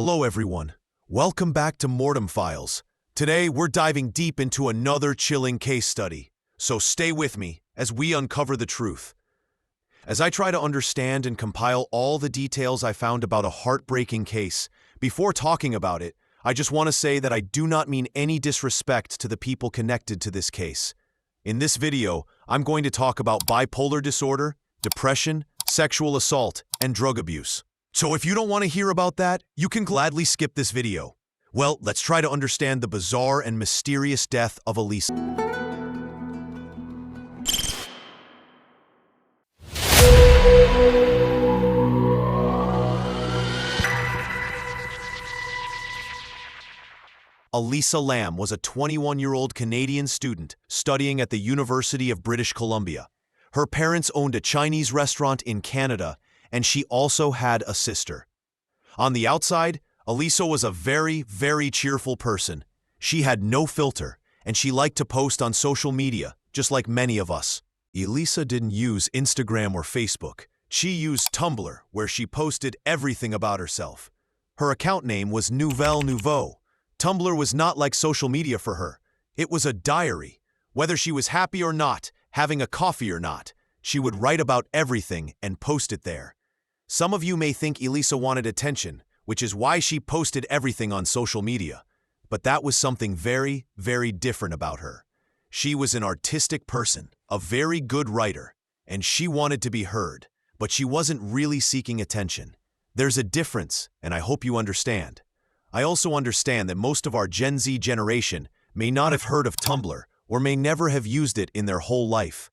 Hello everyone. Welcome back to Mortem Files. Today we're diving deep into another chilling case study. So stay with me as we uncover the truth. As I try to understand and compile all the details I found about a heartbreaking case, before talking about it, I just want to say that I do not mean any disrespect to the people connected to this case. In this video, I'm going to talk about bipolar disorder, depression, sexual assault, and drug abuse. So if you don't want to hear about that, you can gladly skip this video. Well, let's try to understand the bizarre and mysterious death of Elisa. Elisa Lam was a 21-year-old Canadian student studying at the University of British Columbia. Her parents owned a Chinese restaurant in Canada, and she also had a sister. On the outside, Elisa was a very, very cheerful person. She had no filter, and she liked to post on social media, just like many of us. Elisa didn't use Instagram or Facebook. She used Tumblr, where she posted everything about herself. Her account name was Nouvelle Nouveau. Tumblr was not like social media for her. It was a diary. Whether she was happy or not, having a coffee or not, she would write about everything and post it there. Some of you may think Elisa wanted attention, which is why she posted everything on social media. But that was something very, very different about her. She was an artistic person, a very good writer, and she wanted to be heard, but she wasn't really seeking attention. There's a difference, and I hope you understand. I also understand that most of our Gen Z generation may not have heard of Tumblr or may never have used it in their whole life.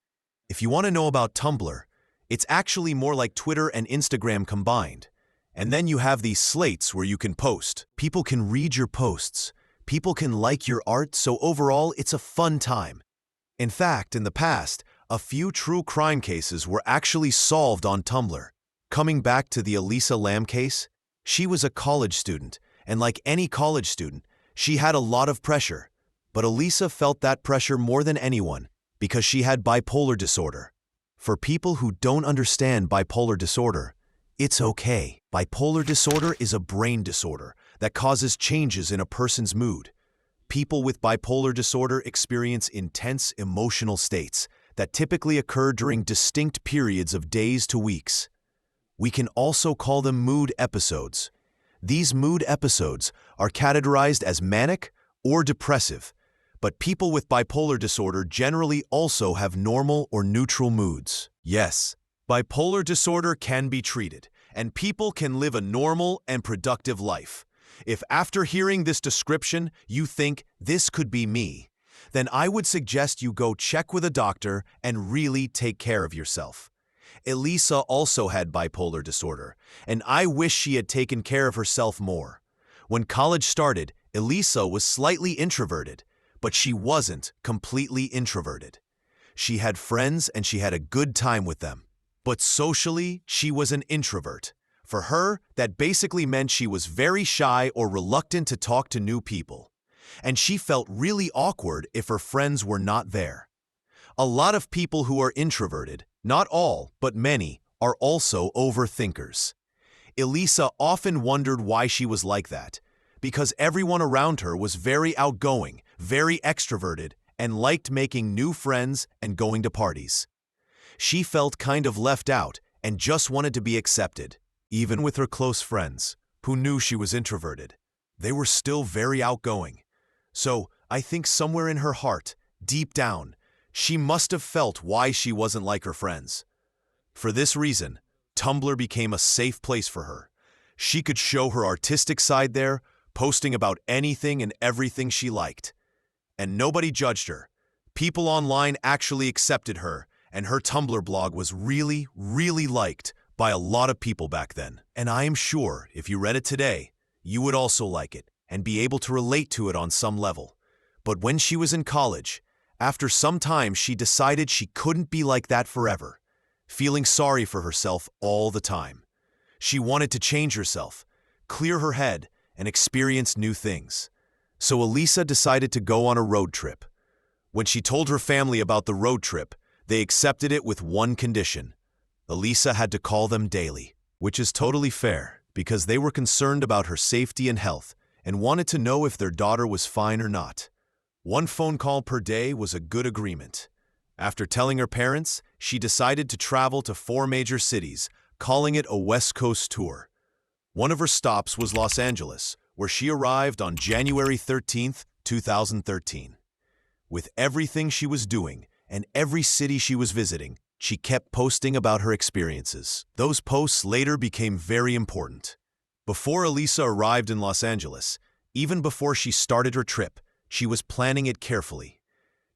If you want to know about Tumblr, it's actually more like Twitter and Instagram combined. And then you have these slates where you can post. People can read your posts. People can like your art, so overall, it's a fun time. In fact, in the past, a few true crime cases were actually solved on Tumblr. Coming back to the Elisa Lam case, she was a college student, and like any college student, she had a lot of pressure. But Elisa felt that pressure more than anyone because she had bipolar disorder. For people who don't understand bipolar disorder, it's okay. Bipolar disorder is a brain disorder that causes changes in a person's mood. People with bipolar disorder experience intense emotional states that typically occur during distinct periods of days to weeks. We can also call them mood episodes. These mood episodes are categorized as manic or depressive, but people with bipolar disorder generally also have normal or neutral moods. Yes, bipolar disorder can be treated, and people can live a normal and productive life. If after hearing this description you think this could be me, then I would suggest you go check with a doctor and really take care of yourself. Elisa also had bipolar disorder, and I wish she had taken care of herself more. When college started, Elisa was slightly introverted, but she wasn't completely introverted. She had friends and she had a good time with them. But socially, she was an introvert. For her, that basically meant she was very shy or reluctant to talk to new people. And she felt really awkward if her friends were not there. A lot of people who are introverted, not all, but many, are also overthinkers. Elisa often wondered why she was like that, because everyone around her was very outgoing, very extroverted, and liked making new friends and going to parties. She felt kind of left out and just wanted to be accepted, even with her close friends, who knew she was introverted. They were still very outgoing. So I think somewhere in her heart, deep down, she must have felt why she wasn't like her friends. For this reason, Tumblr became a safe place for her. She could show her artistic side there, posting about anything and everything she liked. And nobody judged her. People online actually accepted her, and her Tumblr blog was really, really liked by a lot of people back then. And I am sure if you read it today, you would also like it and be able to relate to it on some level. But when she was in college, after some time she decided she couldn't be like that forever, feeling sorry for herself all the time. She wanted to change herself, clear her head, and experience new things. So Elisa decided to go on a road trip. When she told her family about the road trip, they accepted it with one condition. Elisa had to call them daily, which is totally fair, because they were concerned about her safety and health and wanted to know if their daughter was fine or not. One phone call per day was a good agreement. After telling her parents, she decided to travel to 4 major cities, calling it a West Coast tour. One of her stops was Los Angeles, where she arrived on January 13, 2013. With everything she was doing and every city she was visiting, she kept posting about her experiences. Those posts later became very important. Before Elisa arrived in Los Angeles, even before she started her trip, she was planning it carefully.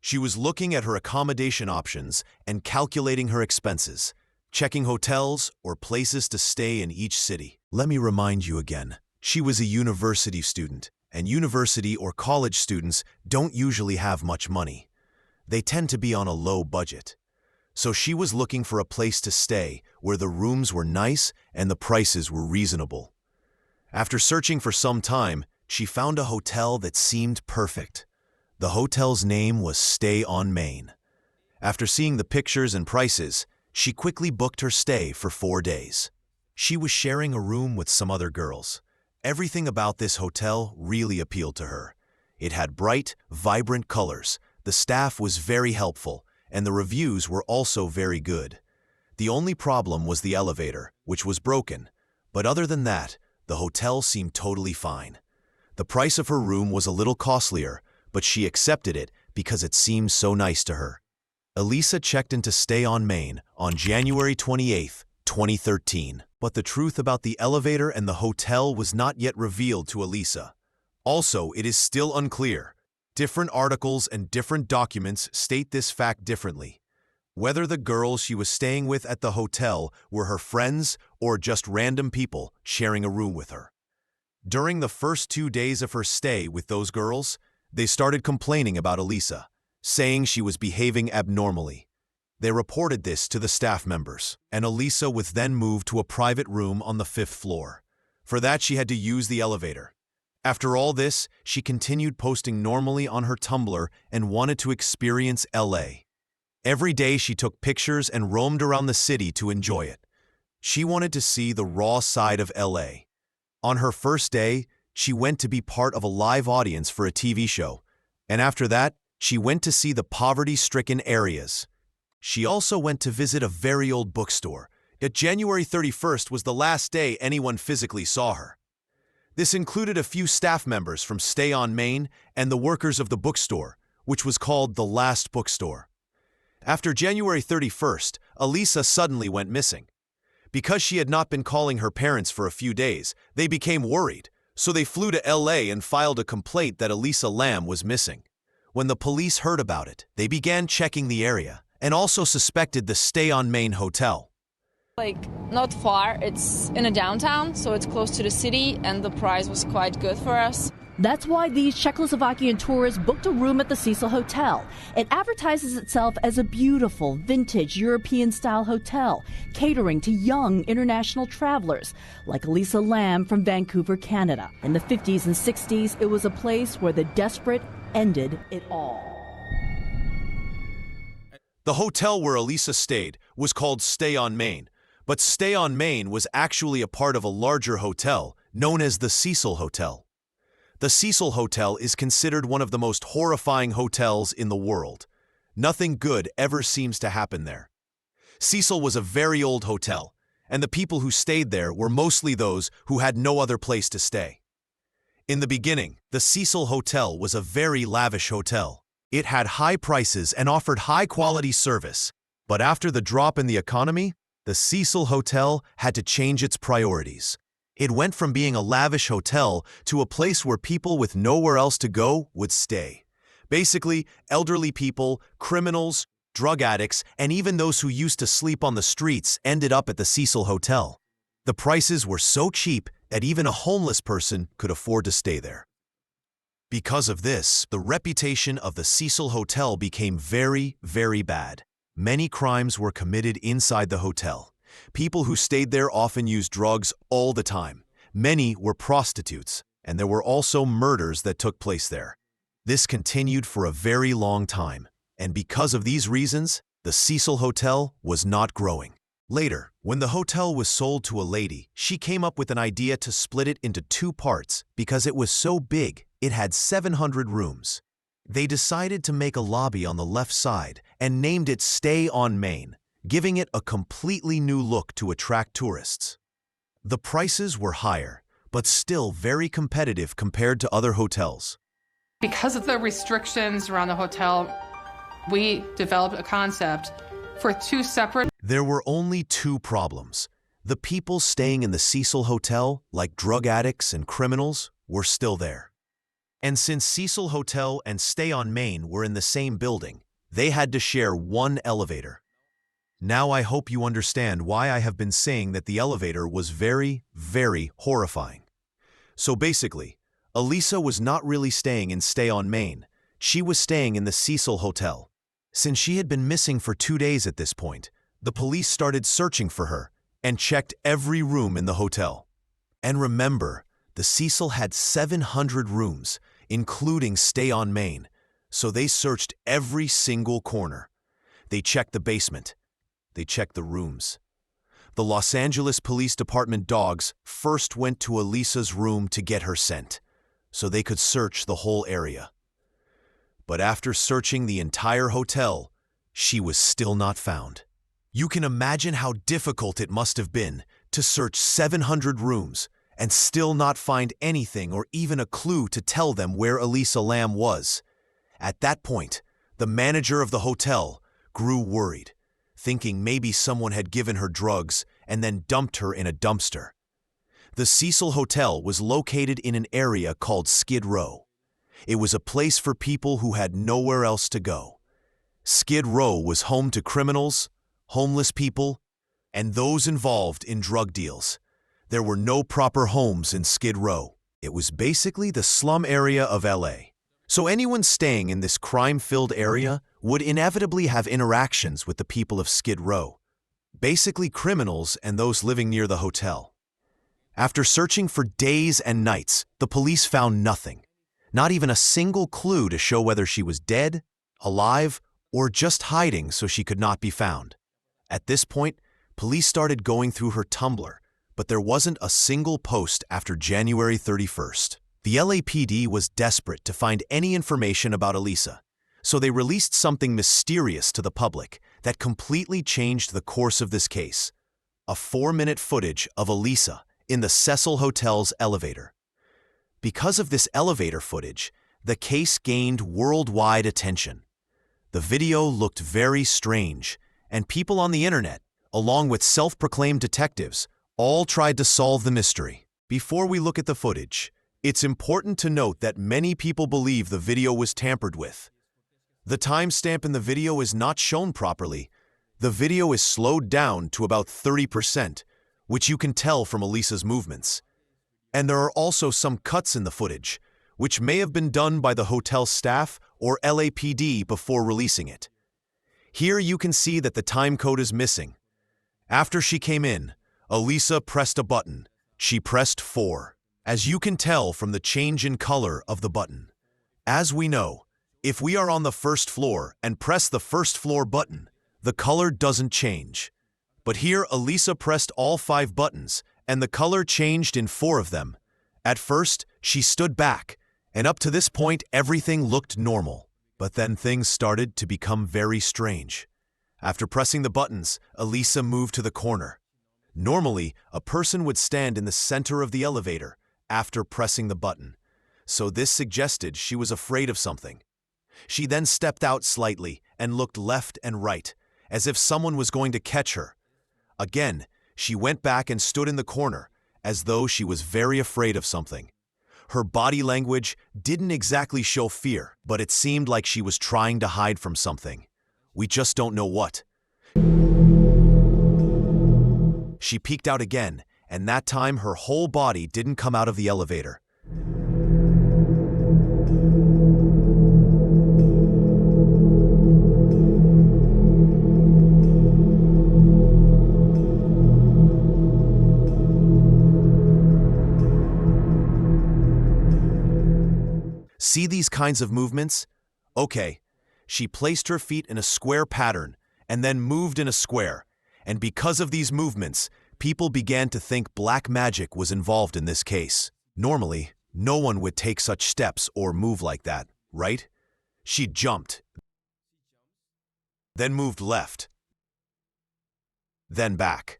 She was looking at her accommodation options and calculating her expenses, checking hotels or places to stay in each city. Let me remind you again, she was a university student, and university or college students don't usually have much money. They tend to be on a low budget. So she was looking for a place to stay where the rooms were nice and the prices were reasonable. After searching for some time, she found a hotel that seemed perfect. The hotel's name was Stay on Main. After seeing the pictures and prices, she quickly booked her stay for 4 days. She was sharing a room with some other girls. Everything about this hotel really appealed to her. It had bright, vibrant colors, the staff was very helpful, and the reviews were also very good. The only problem was the elevator, which was broken, but other than that, the hotel seemed totally fine. The price of her room was a little costlier, but she accepted it because it seemed so nice to her. Elisa checked into Stay on Main on January 28, 2013, but the truth about the elevator and the hotel was not yet revealed to Elisa. Also, it is still unclear. Different articles and different documents state this fact differently. Whether the girls she was staying with at the hotel were her friends or just random people sharing a room with her. During the first 2 days of her stay with those girls, they started complaining about Elisa, saying she was behaving abnormally. They reported this to the staff members, and Elisa was then moved to a private room on the 5th floor. For that, she had to use the elevator. After all this, she continued posting normally on her Tumblr and wanted to experience LA. Every day she took pictures and roamed around the city to enjoy it. She wanted to see the raw side of LA. On her first day, she went to be part of a live audience for a TV show, and after that, she went to see the poverty-stricken areas. She also went to visit a very old bookstore, yet January 31st was the last day anyone physically saw her. This included a few staff members from Stay on Main and the workers of the bookstore, which was called the Last Bookstore. After January 31st, Elisa suddenly went missing. Because she had not been calling her parents for a few days, they became worried, so they flew to LA and filed a complaint that Elisa Lam was missing. When the police heard about it, they began checking the area and also suspected the Stay on Main hotel. Not far, it's in a downtown, so it's close to the city, and the price was quite good for us. That's why these Czechoslovakian tourists booked a room at the Cecil Hotel. It advertises itself as a beautiful, vintage, European-style hotel, catering to young international travelers, like Elisa Lam from Vancouver, Canada. In the 50s and 60s, it was a place where the desperate ended it all. The hotel where Elisa stayed was called Stay on Main, but Stay on Main was actually a part of a larger hotel known as the Cecil Hotel. The Cecil Hotel is considered one of the most horrifying hotels in the world. Nothing good ever seems to happen there. Cecil was a very old hotel, and the people who stayed there were mostly those who had no other place to stay. In the beginning, the Cecil Hotel was a very lavish hotel. It had high prices and offered high-quality service. But after the drop in the economy, the Cecil Hotel had to change its priorities. It went from being a lavish hotel to a place where people with nowhere else to go would stay. Basically, elderly people, criminals, drug addicts, and even those who used to sleep on the streets ended up at the Cecil Hotel. The prices were so cheap that even a homeless person could afford to stay there. Because of this, the reputation of the Cecil Hotel became very, very bad. Many crimes were committed inside the hotel. People who stayed there often used drugs all the time. Many were prostitutes, and there were also murders that took place there. This continued for a very long time, and because of these reasons, the Cecil Hotel was not growing. Later, when the hotel was sold to a lady, she came up with an idea to split it into two parts because it was so big, it had 700 rooms. They decided to make a lobby on the left side and named it Stay on Main, giving it a completely new look to attract tourists. The prices were higher, but still very competitive compared to other hotels. Because of the restrictions around the hotel, we developed a concept for two separate. There were only two problems. The people staying in the Cecil Hotel, like drug addicts and criminals, were still there. And since Cecil Hotel and Stay on Main were in the same building, they had to share one elevator. Now I hope you understand why I have been saying that the elevator was very, very horrifying. So basically, Elisa was not really staying in Stay on Main. She was staying in the Cecil Hotel. Since she had been missing for 2 days at this point, the police started searching for her and checked every room in the hotel. And remember, the Cecil had 700 rooms, including Stay on Main, so they searched every single corner. They checked the basement. They checked the rooms. The Los Angeles Police Department dogs first went to Elisa's room to get her scent, so they could search the whole area. But after searching the entire hotel, she was still not found. You can imagine how difficult it must have been to search 700 rooms and still not find anything or even a clue to tell them where Elisa Lam was. At that point, the manager of the hotel grew worried, thinking maybe someone had given her drugs and then dumped her in a dumpster. The Cecil Hotel was located in an area called Skid Row. It was a place for people who had nowhere else to go. Skid Row was home to criminals, homeless people, and those involved in drug deals. There were no proper homes in Skid Row. It was basically the slum area of LA. So anyone staying in this crime-filled area would inevitably have interactions with the people of Skid Row, basically criminals and those living near the hotel. After searching for days and nights, the police found nothing. Not even a single clue to show whether she was dead, alive, or just hiding so she could not be found. At this point, police started going through her Tumblr, but there wasn't a single post after January 31st. The LAPD was desperate to find any information about Elisa, so they released something mysterious to the public that completely changed the course of this case: a 4-minute footage of Elisa in the Cecil Hotel's elevator. Because of this elevator footage, the case gained worldwide attention. The video looked very strange, and people on the internet, along with self-proclaimed detectives, all tried to solve the mystery. Before we look at the footage, it's important to note that many people believe the video was tampered with. The timestamp in the video is not shown properly. The video is slowed down to about 30%, which you can tell from Elisa's movements. And there are also some cuts in the footage, which may have been done by the hotel staff or LAPD before releasing it. Here you can see that the time code is missing. After she came in, Elisa pressed a button. She pressed 4, as you can tell from the change in color of the button. As we know, if we are on the first floor and press the first floor button, the color doesn't change. But here Elisa pressed all 5 buttons, and the color changed in 4 of them. At first, she stood back, and up to this point everything looked normal. But then things started to become very strange. After pressing the buttons, Elisa moved to the corner. Normally, a person would stand in the center of the elevator after pressing the button, so this suggested she was afraid of something. She then stepped out slightly and looked left and right, as if someone was going to catch her. Again, she went back and stood in the corner, as though she was very afraid of something. Her body language didn't exactly show fear, but it seemed like she was trying to hide from something. We just don't know what. She peeked out again, and that time her whole body didn't come out of the elevator. See these kinds of movements? Okay, she placed her feet in a square pattern and then moved in a square, And because of these movements, people began to think black magic was involved in this case. Normally, no one would take such steps or move like that, right? She jumped, then moved left, then back.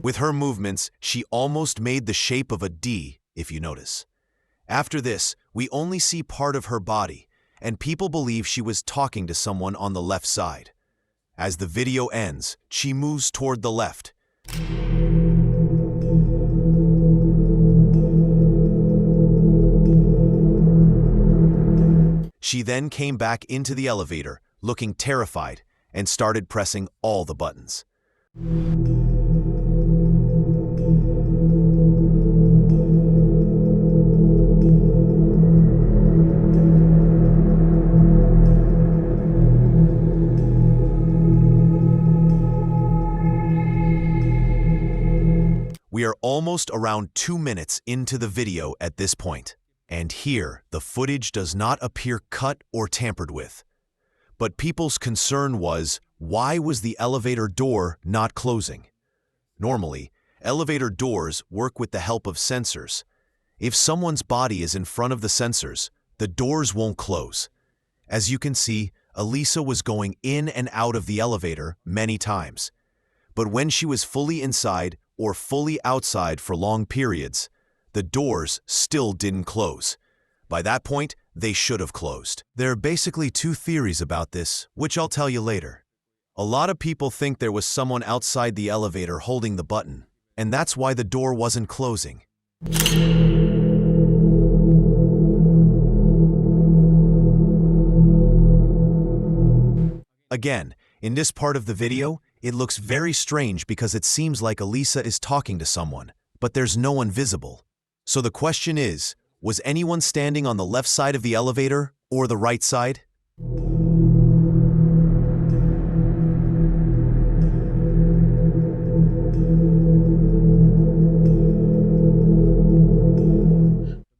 With her movements, she almost made the shape of a D, if you notice. After this, we only see part of her body, and people believe she was talking to someone on the left side. As the video ends, she moves toward the left. She then came back into the elevator, looking terrified, and started pressing all the buttons. We are almost around 2 minutes into the video at this point, and here the footage does not appear cut or tampered with. But people's concern was, why was the elevator door not closing? Normally, elevator doors work with the help of sensors. If someone's body is in front of the sensors, the doors won't close. As you can see, Elisa was going in and out of the elevator many times. But when she was fully inside or fully outside for long periods, the doors still didn't close. By that point, they should have closed. There are basically two theories about this, which I'll tell you later. A lot of people think there was someone outside the elevator holding the button, and that's why the door wasn't closing. Again, in this part of the video, it looks very strange because it seems like Elisa is talking to someone, but there's no one visible. So the question is, was anyone standing on the left side of the elevator or the right side?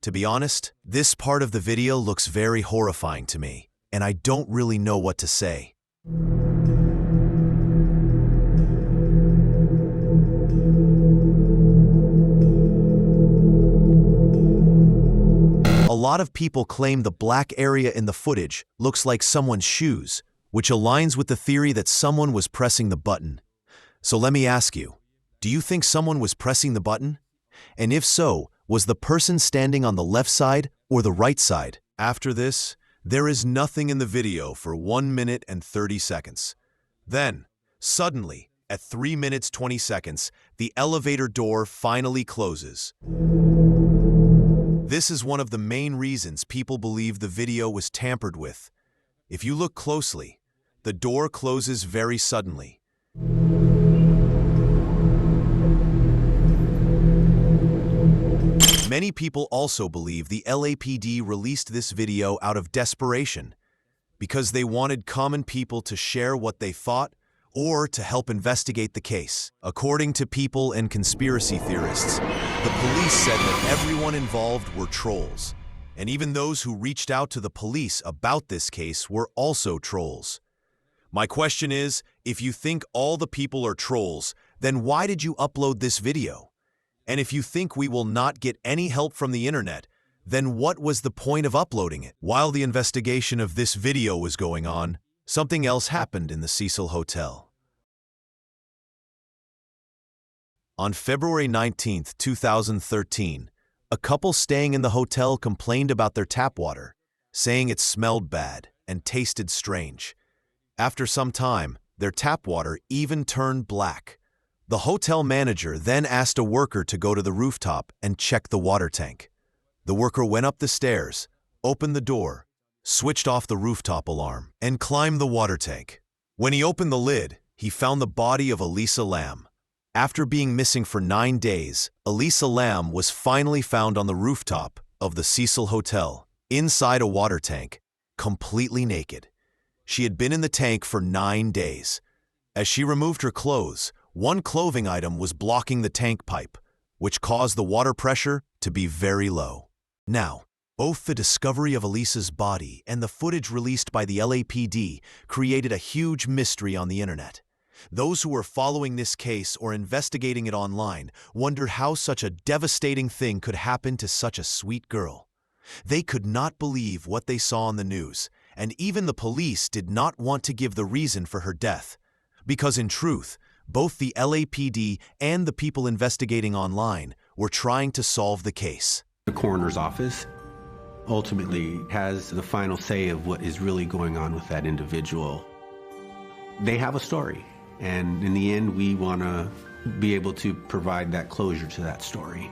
To be honest, this part of the video looks very horrifying to me, and I don't really know what to say. A lot of people claim the black area in the footage looks like someone's shoes, which aligns with the theory that someone was pressing the button. So let me ask you, do you think someone was pressing the button? And if so, was the person standing on the left side or the right side? After this, there is nothing in the video for 1 minute and 30 seconds. Then, suddenly, at 3 minutes 20 seconds, the elevator door finally closes. This is one of the main reasons people believe the video was tampered with. If you look closely, the door closes very suddenly. Many people also believe the LAPD released this video out of desperation because they wanted common people to share what they thought or to help investigate the case. According to people and conspiracy theorists, the police said that everyone involved were trolls, and even those who reached out to the police about this case were also trolls. My question is, if you think all the people are trolls, then why did you upload this video? And if you think we will not get any help from the internet, then what was the point of uploading it? While the investigation of this video was going on, something else happened in the Cecil Hotel. On February 19, 2013, a couple staying in the hotel complained about their tap water, saying it smelled bad and tasted strange. After some time, their tap water even turned black. The hotel manager then asked a worker to go to the rooftop and check the water tank. The worker went up the stairs, opened the door, switched off the rooftop alarm, and climbed the water tank. When he opened the lid, he found the body of Elisa Lam. After being missing for 9 days, Elisa Lam was finally found on the rooftop of the Cecil Hotel, inside a water tank, completely naked. She had been in the tank for 9 days. As she removed her clothes, one clothing item was blocking the tank pipe, which caused the water pressure to be very low. Now, Both the discovery of Elisa's body and the footage released by the LAPD created a huge mystery on the internet. Those who were following this case or investigating it online wondered how such a devastating thing could happen to such a sweet girl. They could not believe what they saw on the news, and even the police did not want to give the reason for her death. Because in truth, both the LAPD and the people investigating online were trying to solve the case. The coroner's office ultimately has the final say of what is really going on with that individual. They have a story, and in the end, we want to be able to provide that closure to that story.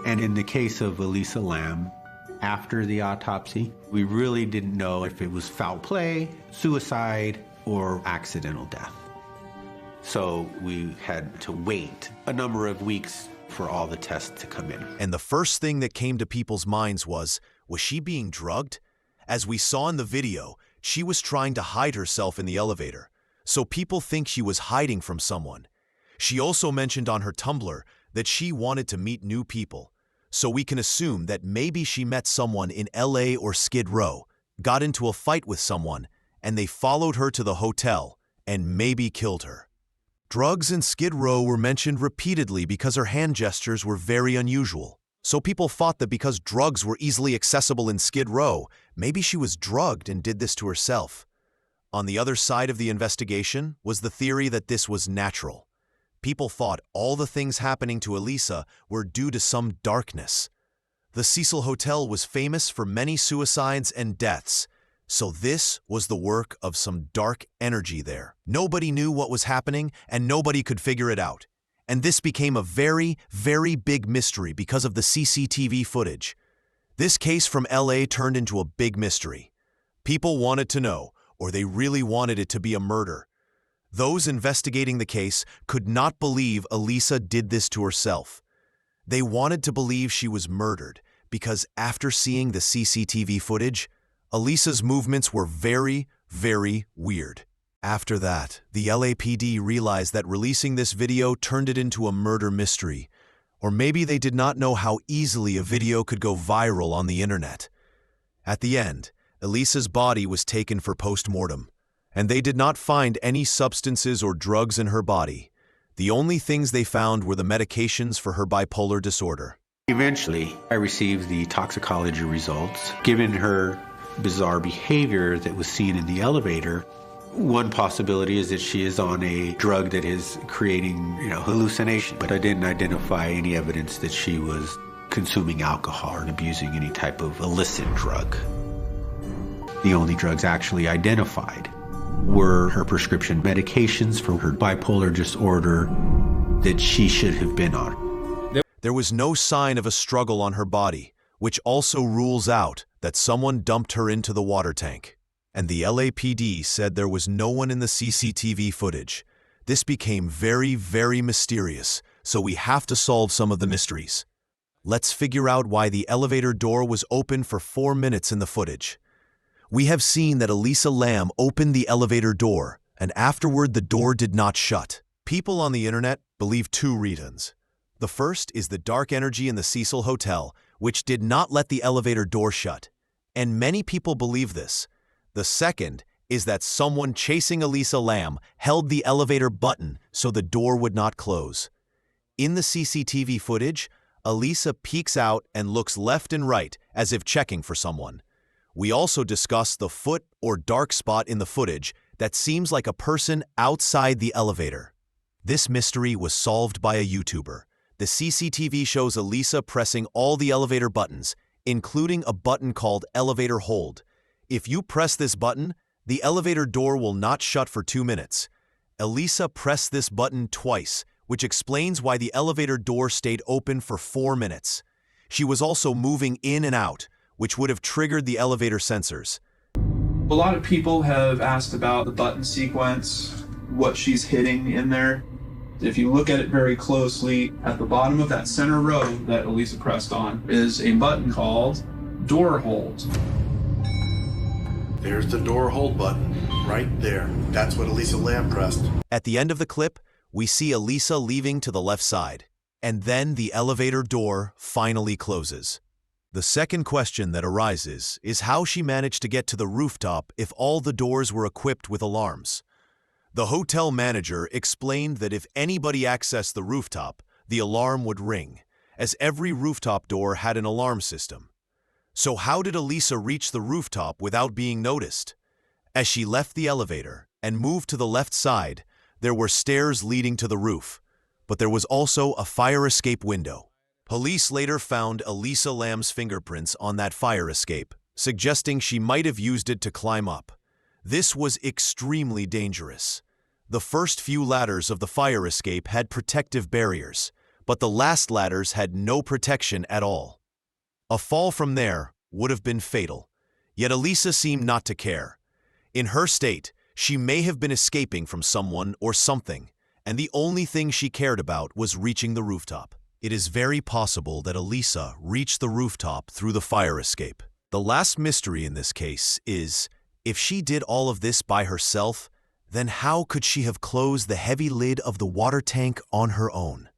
And in the case of Elisa Lam, after the autopsy, we really didn't know if it was foul play, suicide, or accidental death. So we had to wait a number of weeks for all the tests to come in. And the first thing that came to people's minds was she being drugged? As we saw in the video, she was trying to hide herself in the elevator, so people think she was hiding from someone. She also mentioned on her Tumblr that she wanted to meet new people, so we can assume that maybe she met someone in LA or Skid Row, got into a fight with someone, and they followed her to the hotel and maybe killed her. Drugs in Skid Row were mentioned repeatedly because her hand gestures were very unusual. So people thought that because drugs were easily accessible in Skid Row, maybe she was drugged and did this to herself. On the other side of the investigation was the theory that this was natural. People thought all the things happening to Elisa were due to some darkness. The Cecil Hotel was famous for many suicides and deaths, so this was the work of some dark energy there. Nobody knew what was happening, and nobody could figure it out. And this became a very, very big mystery because of the CCTV footage. This case from LA turned into a big mystery. People wanted to know, or they really wanted it to be a murder. Those investigating the case could not believe Elisa did this to herself. They wanted to believe she was murdered because after seeing the CCTV footage, Elisa's movements were very, very weird. After that, the LAPD realized that releasing this video turned it into a murder mystery. Or maybe they did not know how easily a video could go viral on the internet. At the end, Elisa's body was taken for post-mortem, and they did not find any substances or drugs in her body. The only things they found were the medications for her bipolar disorder. Eventually, I received the toxicology results. Given her bizarre behavior that was seen in the elevator, one possibility is that she is on a drug that is creating, hallucination. But I didn't identify any evidence that she was consuming alcohol or abusing any type of illicit drug. The only drugs actually identified were her prescription medications for her bipolar disorder that she should have been on. There was no sign of a struggle on her body, which also rules out that someone dumped her into the water tank. And the LAPD said there was no one in the CCTV footage. This became very, very mysterious, so we have to solve some of the mysteries. Let's figure out why the elevator door was open for 4 minutes in the footage. We have seen that Elisa Lam opened the elevator door, and afterward the door did not shut. People on the internet believe 2 reasons. The first is the dark energy in the Cecil Hotel, which did not let the elevator door shut. And many people believe this. The second is that someone chasing Elisa Lam held the elevator button so the door would not close. In the CCTV footage, Elisa peeks out and looks left and right as if checking for someone. We also discussed the foot or dark spot in the footage that seems like a person outside the elevator. This mystery was solved by a YouTuber. The CCTV shows Elisa pressing all the elevator buttons, including a button called Elevator Hold. If you press this button, the elevator door will not shut for 2 minutes. Elisa pressed this button twice, which explains why the elevator door stayed open for 4 minutes. She was also moving in and out, which would have triggered the elevator sensors. A lot of people have asked about the button sequence, what she's hitting in there. If you look at it very closely, at the bottom of that center row that Elisa pressed on is a button called Door Hold. There's the door hold button, right there. That's what Elisa Lam pressed. At the end of the clip, we see Elisa leaving to the left side, and then the elevator door finally closes. The second question that arises is how she managed to get to the rooftop if all the doors were equipped with alarms. The hotel manager explained that if anybody accessed the rooftop, the alarm would ring, as every rooftop door had an alarm system. So how did Elisa reach the rooftop without being noticed? As she left the elevator and moved to the left side, there were stairs leading to the roof, but there was also a fire escape window. Police later found Elisa Lam's fingerprints on that fire escape, suggesting she might have used it to climb up. This was extremely dangerous. The first few ladders of the fire escape had protective barriers, but the last ladders had no protection at all. A fall from there would have been fatal, yet Elisa seemed not to care. In her state, she may have been escaping from someone or something, and the only thing she cared about was reaching the rooftop. It is very possible that Elisa reached the rooftop through the fire escape. The last mystery in this case is, if she did all of this by herself, then how could she have closed the heavy lid of the water tank on her own?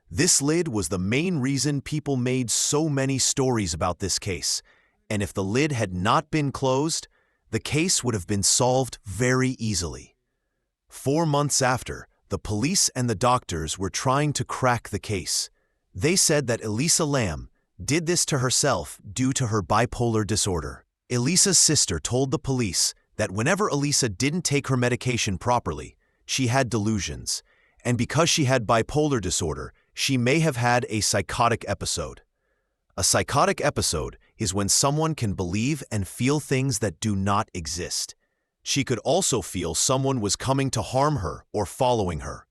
This lid was the main reason people made so many stories about this case, and if the lid had not been closed, the case would have been solved very easily. 4 months after, the police and the doctors were trying to crack the case. They said that Elisa Lam did this to herself due to her bipolar disorder. Elisa's sister told the police that whenever Elisa didn't take her medication properly, she had delusions, and because she had bipolar disorder, she may have had a psychotic episode. A psychotic episode is when someone can believe and feel things that do not exist. She could also feel someone was coming to harm her or following her.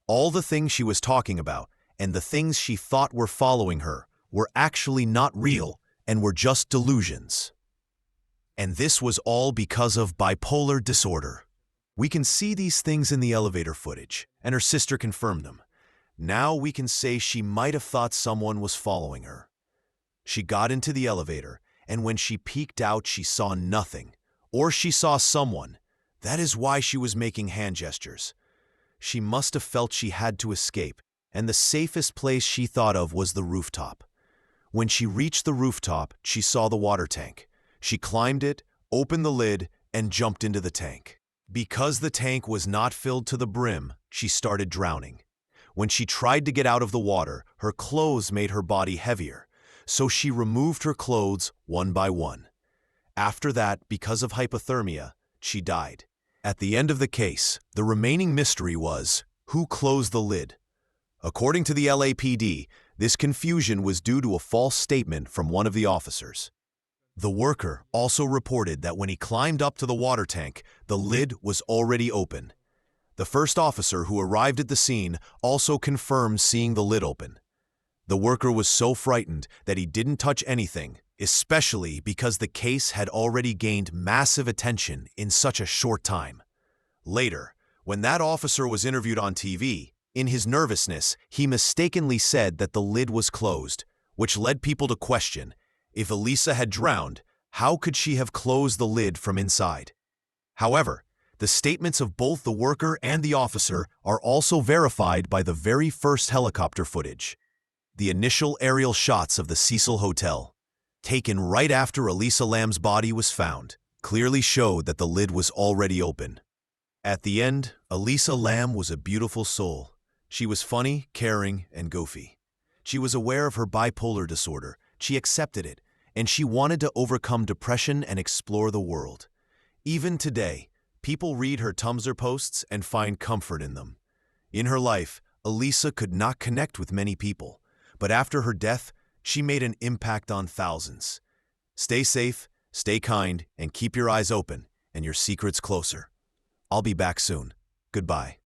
All the things she was talking about and the things she thought were following her were actually not real and were just delusions. And this was all because of bipolar disorder. We can see these things in the elevator footage, and her sister confirmed them. Now we can say she might have thought someone was following her. She got into the elevator, and when she peeked out, she saw nothing, or she saw someone. That is why she was making hand gestures. She must have felt she had to escape, and the safest place she thought of was the rooftop. When she reached the rooftop, she saw the water tank. She climbed it, opened the lid, and jumped into the tank. Because the tank was not filled to the brim, she started drowning. When she tried to get out of the water, her clothes made her body heavier, so she removed her clothes one by one. After that, because of hypothermia, she died. At the end of the case, the remaining mystery was, who closed the lid? According to the LAPD, this confusion was due to a false statement from one of the officers. The worker also reported that when he climbed up to the water tank, the lid was already open. The first officer who arrived at the scene also confirmed seeing the lid open. The worker was so frightened that he didn't touch anything, especially because the case had already gained massive attention in such a short time. Later, when that officer was interviewed on TV, in his nervousness, he mistakenly said that the lid was closed, which led people to question, if Elisa had drowned, how could she have closed the lid from inside? However, the statements of both the worker and the officer are also verified by the very first helicopter footage. The initial aerial shots of the Cecil Hotel, taken right after Elisa Lam's body was found, clearly showed that the lid was already open. At the end, Elisa Lam was a beautiful soul. She was funny, caring, and goofy. She was aware of her bipolar disorder. She accepted it, and she wanted to overcome depression and explore the world. Even today, people read her Tumblr posts and find comfort in them. In her life, Elisa could not connect with many people, but after her death, she made an impact on thousands. Stay safe, stay kind, and keep your eyes open and your secrets closer. I'll be back soon. Goodbye.